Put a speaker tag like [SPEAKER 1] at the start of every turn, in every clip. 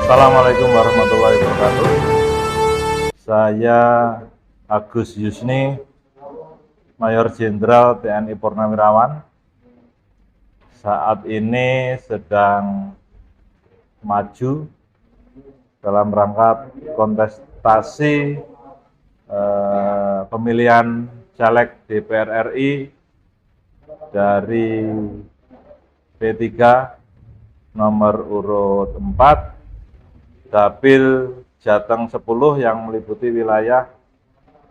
[SPEAKER 1] Assalamualaikum warahmatullahi wabarakatuh. Saya Agus Yusni, Mayor Jenderal TNI Purnawirawan. Saat ini sedang maju dalam rangka kontestasi pemilihan caleg DPR RI dari P3 nomor urut 4, Dapil Jateng 10 yang meliputi wilayah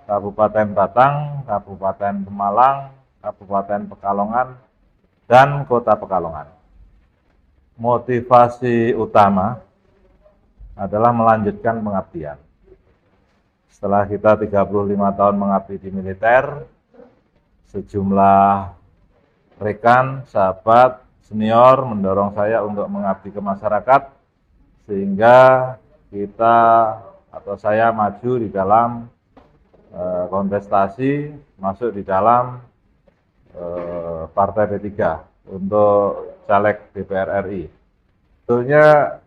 [SPEAKER 1] Kabupaten Batang, Kabupaten Pemalang, Kabupaten Pekalongan, dan Kota Pekalongan. Motivasi utama adalah melanjutkan pengabdian. Setelah kita 35 tahun mengabdi di militer, sejumlah rekan, sahabat, senior mendorong saya untuk mengabdi ke masyarakat, sehingga kita atau saya maju di dalam kontestasi, masuk di dalam Partai P3 untuk caleg DPR RI. Tentunya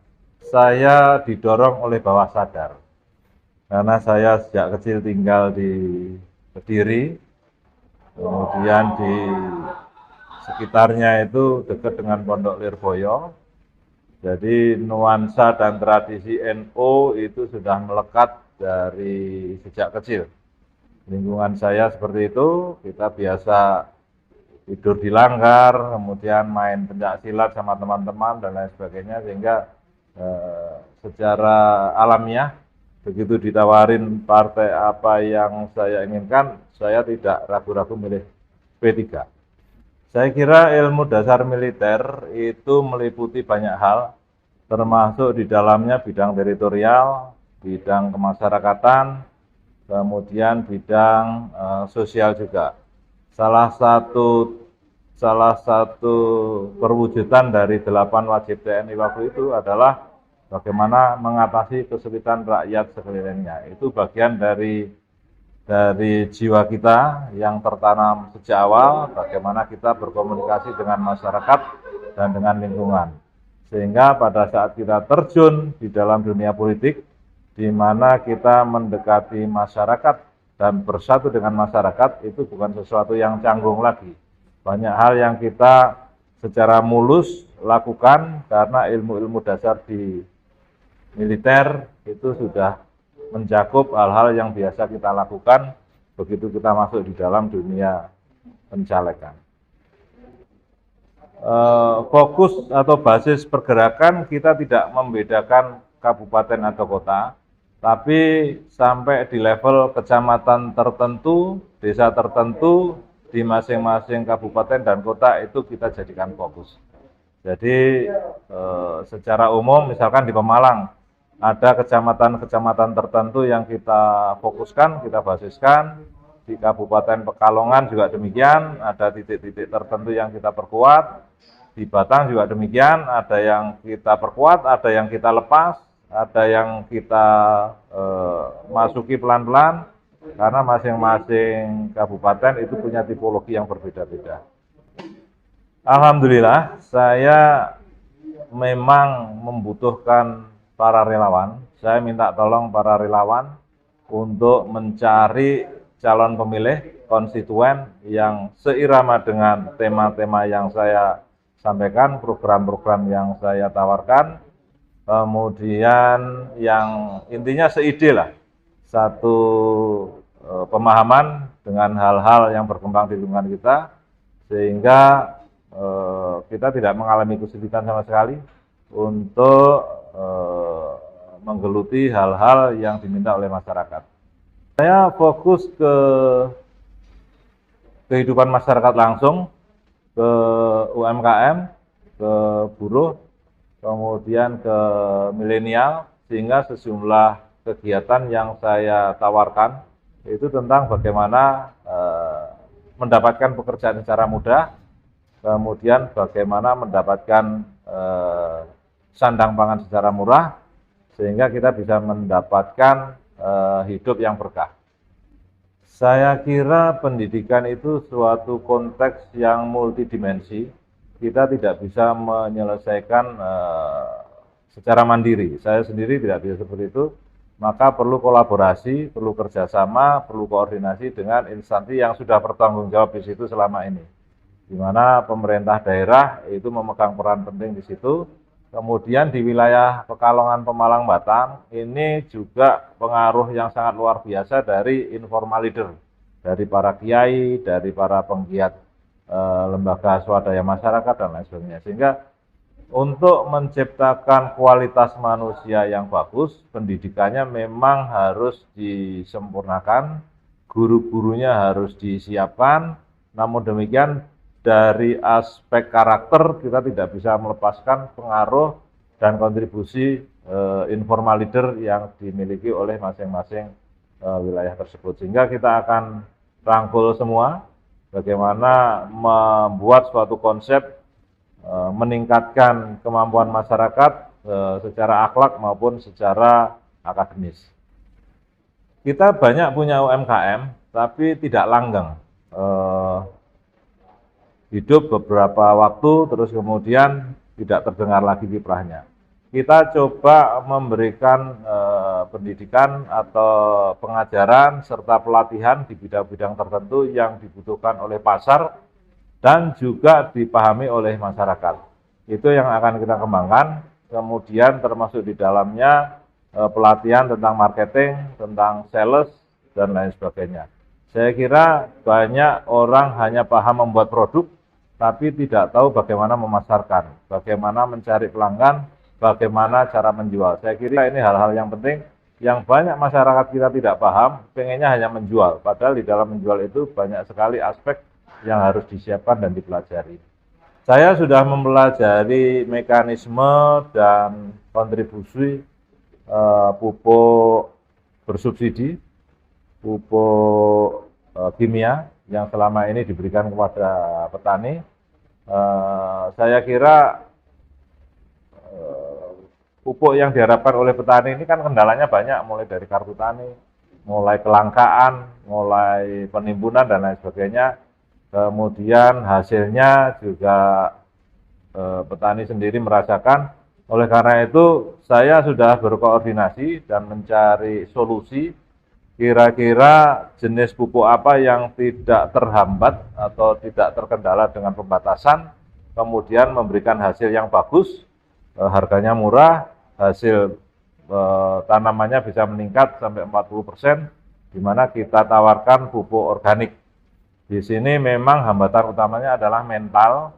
[SPEAKER 1] saya didorong oleh bawah sadar, karena saya sejak kecil tinggal di Kediri, kemudian di sekitarnya itu dekat dengan Pondok Lirboyo. Jadi nuansa dan tradisi NU itu sudah melekat dari sejak kecil. Lingkungan saya seperti itu, kita biasa tidur di langgar, kemudian main pencaksilat sama teman-teman dan lain sebagainya, sehingga secara alamiah begitu ditawarin partai apa yang saya inginkan, saya tidak ragu-ragu milih P3. Saya kira ilmu dasar militer itu meliputi banyak hal, termasuk di dalamnya bidang teritorial, bidang kemasyarakatan, kemudian bidang sosial juga. Salah satu perwujudan dari 8 wajib TNI waktu itu adalah bagaimana mengatasi kesulitan rakyat sekelilingnya. Itu bagian dari jiwa kita yang tertanam sejak awal, bagaimana kita berkomunikasi dengan masyarakat dan dengan lingkungan. Sehingga pada saat kita terjun di dalam dunia politik, di mana kita mendekati masyarakat dan bersatu dengan masyarakat, itu bukan sesuatu yang canggung lagi. Banyak hal yang kita secara mulus lakukan karena ilmu-ilmu dasar di militer itu sudah mencakup hal-hal yang biasa kita lakukan begitu kita masuk di dalam dunia pencalekan. Fokus atau basis pergerakan kita tidak membedakan kabupaten atau kota, tapi sampai di level kecamatan tertentu, desa tertentu, di masing-masing kabupaten dan kota itu kita jadikan fokus. Jadi secara umum misalkan di Pemalang, ada kecamatan-kecamatan tertentu yang kita fokuskan, kita basiskan. Di Kabupaten Pekalongan juga demikian, ada titik-titik tertentu yang kita perkuat. Di Batang juga demikian, ada yang kita perkuat, ada yang kita lepas, ada yang kita masuki pelan-pelan, karena masing-masing kabupaten itu punya tipologi yang berbeda-beda. Alhamdulillah, saya memang membutuhkan para relawan. Saya minta tolong para relawan untuk mencari calon pemilih konstituen yang seirama dengan tema-tema yang saya sampaikan, program-program yang saya tawarkan, kemudian yang intinya seide lah, satu pemahaman dengan hal-hal yang berkembang di lingkungan kita, sehingga kita tidak mengalami kesulitan sama sekali untuk menggeluti hal-hal yang diminta oleh masyarakat. Saya fokus ke kehidupan masyarakat langsung, ke UMKM, ke buruh, kemudian ke milenial, sehingga sejumlah kegiatan yang saya tawarkan itu tentang bagaimana mendapatkan pekerjaan secara mudah, kemudian bagaimana mendapatkan sandang pangan secara murah, sehingga kita bisa mendapatkan hidup yang berkah. Saya kira pendidikan itu suatu konteks yang multidimensi. Kita tidak bisa menyelesaikan secara mandiri. Saya sendiri tidak bisa seperti itu, maka perlu kolaborasi, perlu kerjasama, perlu koordinasi dengan instansi yang sudah bertanggung jawab di situ selama ini. Di mana pemerintah daerah itu memegang peran penting di situ. Kemudian di wilayah Pekalongan, Pemalang, Batang, ini juga pengaruh yang sangat luar biasa dari informal leader, dari para kiai, dari para penggiat lembaga swadaya masyarakat dan lain sebagainya. Sehingga untuk menciptakan kualitas manusia yang bagus, pendidikannya memang harus disempurnakan, guru-gurunya harus disiapkan. Namun demikian, dari aspek karakter kita tidak bisa melepaskan pengaruh dan kontribusi informal leader yang dimiliki oleh masing-masing wilayah tersebut. Sehingga kita akan rangkul semua bagaimana membuat suatu konsep meningkatkan kemampuan masyarakat secara akhlak maupun secara akademis. Kita banyak punya UMKM, tapi tidak langgeng. Hidup beberapa waktu, terus kemudian tidak terdengar lagi kiprahnya. Kita coba memberikan pendidikan atau pengajaran serta pelatihan di bidang-bidang tertentu yang dibutuhkan oleh pasar dan juga dipahami oleh masyarakat. Itu yang akan kita kembangkan. Kemudian termasuk di dalamnya pelatihan tentang marketing, tentang sales, dan lain sebagainya. Saya kira banyak orang hanya paham membuat produk, tapi tidak tahu bagaimana memasarkan, bagaimana mencari pelanggan, bagaimana cara menjual. Saya kira ini hal-hal yang penting, yang banyak masyarakat kita tidak paham, pengennya hanya menjual. Padahal di dalam menjual itu banyak sekali aspek yang harus disiapkan dan dipelajari. Saya sudah mempelajari mekanisme dan kontribusi pupuk bersubsidi, pupuk kimia yang selama ini diberikan kepada petani. Saya kira pupuk yang diharapkan oleh petani ini kan kendalanya banyak, mulai dari kartu tani, mulai kelangkaan, mulai penimbunan dan lain sebagainya. Kemudian hasilnya juga petani sendiri merasakan. Oleh karena itu saya sudah berkoordinasi dan mencari solusi kira-kira jenis pupuk apa yang tidak terhambat atau tidak terkendala dengan pembatasan, kemudian memberikan hasil yang bagus, harganya murah, hasil tanamannya bisa meningkat sampai 40%, di mana kita tawarkan pupuk organik. Di sini memang hambatan utamanya adalah mental.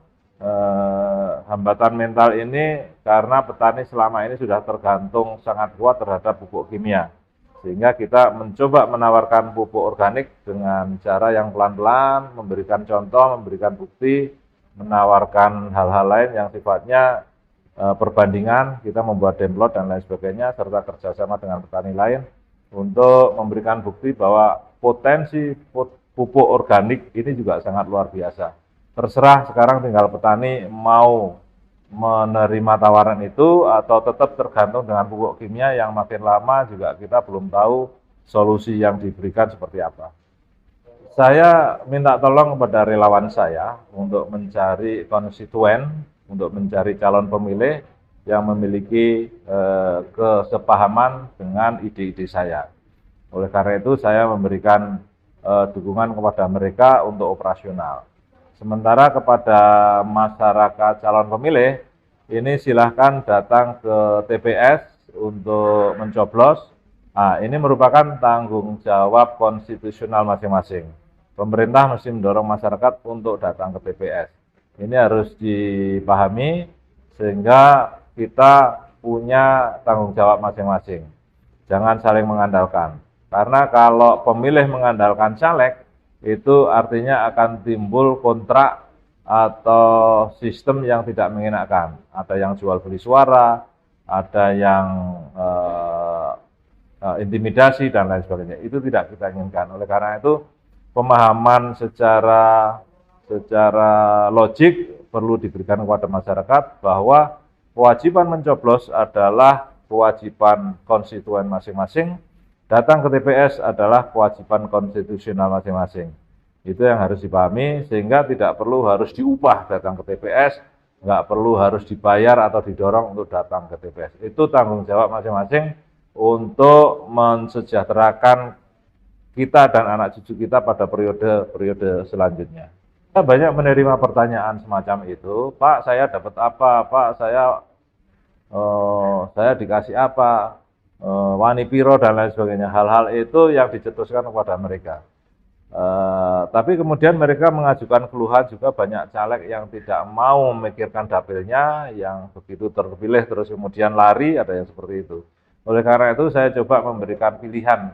[SPEAKER 1] Hambatan mental ini karena petani selama ini sudah tergantung sangat kuat terhadap pupuk kimia. Sehingga kita mencoba menawarkan pupuk organik dengan cara yang pelan-pelan, memberikan contoh, memberikan bukti, menawarkan hal-hal lain yang sifatnya perbandingan, kita membuat demplot dan lain sebagainya, serta kerjasama dengan petani lain untuk memberikan bukti bahwa potensi pupuk organik ini juga sangat luar biasa. Terserah sekarang tinggal petani mau menerima tawaran itu atau tetap tergantung dengan pupuk kimia yang makin lama juga kita belum tahu solusi yang diberikan seperti apa. Saya minta tolong kepada relawan saya untuk mencari konstituen, untuk mencari calon pemilih yang memiliki kesepahaman dengan ide-ide saya. Oleh karena itu saya memberikan dukungan kepada mereka untuk operasional. Sementara kepada masyarakat calon pemilih, ini silahkan datang ke TPS untuk mencoblos. Nah, ini merupakan tanggung jawab konstitusional masing-masing. Pemerintah mesti mendorong masyarakat untuk datang ke TPS. Ini harus dipahami sehingga kita punya tanggung jawab masing-masing. Jangan saling mengandalkan. Karena kalau pemilih mengandalkan caleg, itu artinya akan timbul kontrak atau sistem yang tidak mengenakan. Ada yang jual beli suara, ada yang intimidasi dan lain sebagainya. Itu tidak kita inginkan. Oleh karena itu pemahaman secara logik perlu diberikan kepada masyarakat bahwa kewajiban mencoblos adalah kewajiban konstituen masing-masing. Datang ke TPS adalah kewajiban konstitusional masing-masing. Itu yang harus dipahami sehingga tidak perlu harus diubah datang ke TPS nggak perlu harus dibayar atau didorong untuk datang ke TPS. Itu tanggung jawab masing-masing untuk mensejahterakan kita dan anak cucu kita pada periode selanjutnya. Kita banyak menerima pertanyaan semacam itu, Pak saya dapat apa, Pak saya dikasih apa, wani piro dan lain sebagainya. Hal-hal itu yang dicetuskan kepada mereka. Tapi kemudian mereka mengajukan keluhan juga, banyak caleg yang tidak mau memikirkan dapilnya, yang begitu terpilih terus kemudian lari, ada yang seperti itu. Oleh karena itu saya coba memberikan pilihan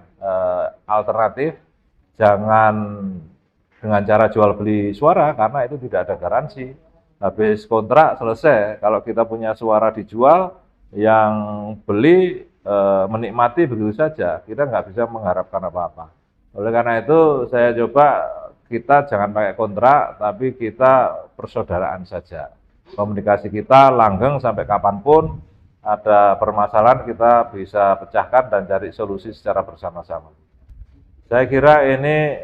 [SPEAKER 1] alternatif, jangan dengan cara jual beli suara karena itu tidak ada garansi. Habis kontrak selesai, kalau kita punya suara dijual, yang beli menikmati begitu saja, kita nggak bisa mengharapkan apa-apa. Oleh karena itu saya coba kita jangan pakai kontrak, tapi kita persaudaraan saja. Komunikasi kita langgeng sampai kapanpun ada permasalahan kita bisa pecahkan dan cari solusi secara bersama-sama. Saya kira ini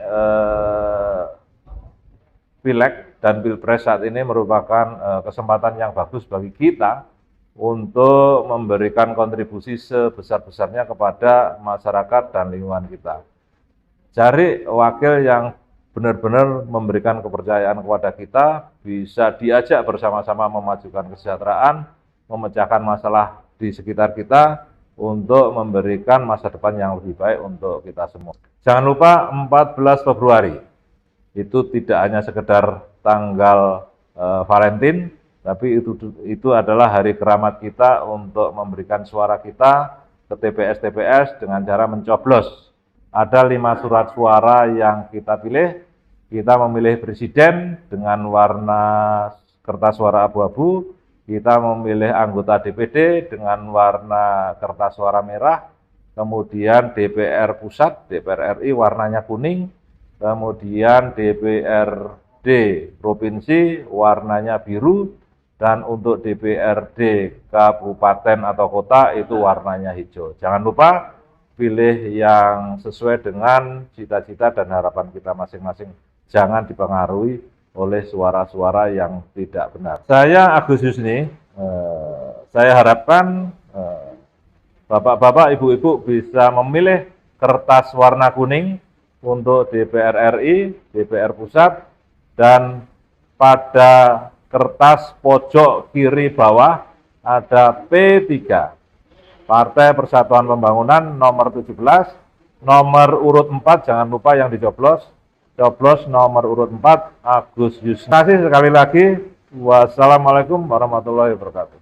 [SPEAKER 1] Pileg dan Pilpres saat ini merupakan kesempatan yang bagus bagi kita untuk memberikan kontribusi sebesar-besarnya kepada masyarakat dan lingkungan kita. Cari wakil yang benar-benar memberikan kepercayaan kepada kita, bisa diajak bersama-sama memajukan kesejahteraan, memecahkan masalah di sekitar kita, untuk memberikan masa depan yang lebih baik untuk kita semua. Jangan lupa 14 Februari, itu tidak hanya sekedar tanggal Valentine, tapi itu adalah hari keramat kita untuk memberikan suara kita ke TPS-TPS dengan cara mencoblos. Ada 5 surat suara yang kita pilih. Kita memilih presiden dengan warna kertas suara abu-abu. Kita memilih anggota DPD dengan warna kertas suara merah. Kemudian DPR pusat, DPR RI warnanya kuning. Kemudian DPRD provinsi warnanya biru. Dan untuk DPRD kabupaten atau kota itu warnanya hijau. Jangan lupa pilih yang sesuai dengan cita-cita dan harapan kita masing-masing. Jangan dipengaruhi oleh suara-suara yang tidak benar. Saya Agus Yusni, saya harapkan bapak-bapak, ibu-ibu bisa memilih kertas warna kuning untuk DPR RI, DPR pusat, dan pada kertas pojok kiri bawah ada P3. Partai Persatuan Pembangunan nomor 17, nomor urut 4, jangan lupa yang dicoblos. Coblos nomor urut 4, Agus Yusni. Terima kasih sekali lagi. Wassalamualaikum warahmatullahi wabarakatuh.